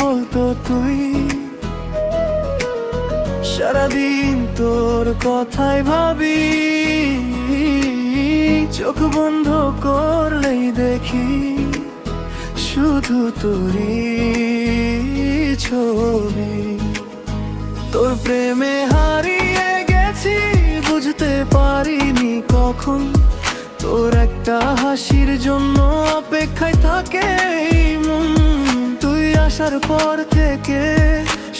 বলতো তুই। সারাদিন তোর কথাই ভাবি, চোখ বন্ধ করলেই দেখি শুধু তোরই ছবি। তোর প্রেমে হারিয়ে গেছি, বুঝতে পারিনি কখন তোর একটা হাসির জন্য অপেক্ষায় থাকে এই মন। তুই আসার পর থেকে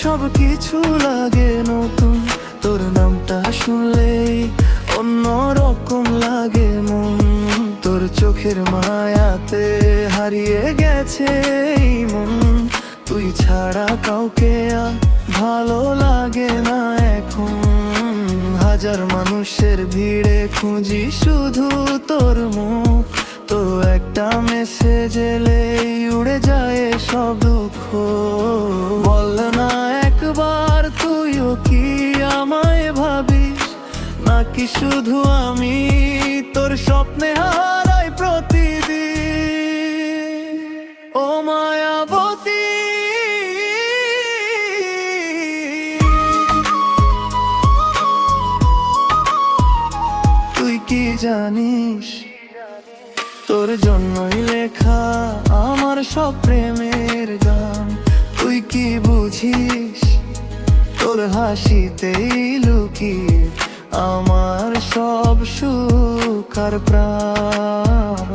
সবকিছু লাগে নতুন, তোর নামটা শুনলেই অন্যরকম লাগে মন। তোর চোখের মায়াতে হারিয়ে গেছে এই মন, তুই ছাড়া কাউকে আর ভালো লাগে না এখন। হাজার মানুষের ভিড়ে খুঁজি শুধু তোর মুখ, তো একটা মেসেজ এলেই উড়ে যায় সব দুঃখ। বল না একবার তুইও কি আমায় ভাবিস, নাকি শুধু আমি তোর স্বপ্নে হারাই প্রতিদিন। ও মায়াবতী, তুই কি জানিস তোর জন্যই লেখা আমার সব প্রেমের গান। তুই কি বুঝিস তোর হাসিতেই লুকিয়ে আমার সব সুখ আর প্রাণ।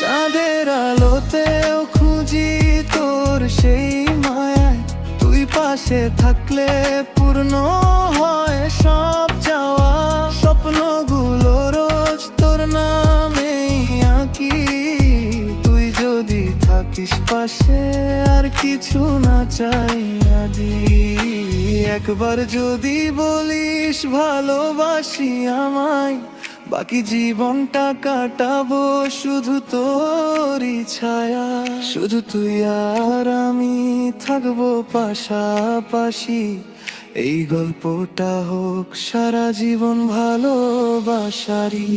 চাঁদের আলোতেও খুঁজি তোর সেই মায়ায়, তুই পাশে থাকলে পূর্ণ হয় সব চাওয়া। স্বপ্নগুলো রোজ তোর নামেই আঁকি, তুই যদি থাকিস পাশে আর কিছু না চাই আদি। একবার যদি বলিস ভালোবাসি আমায়, বাকি জীবনটা কাটাবো শুধু তোরই ছায়া। শুধু তুই আর আমি থাকবো পাশাপাশি, এই গল্পটা হোক সারা জীবন ভালোবাসারই।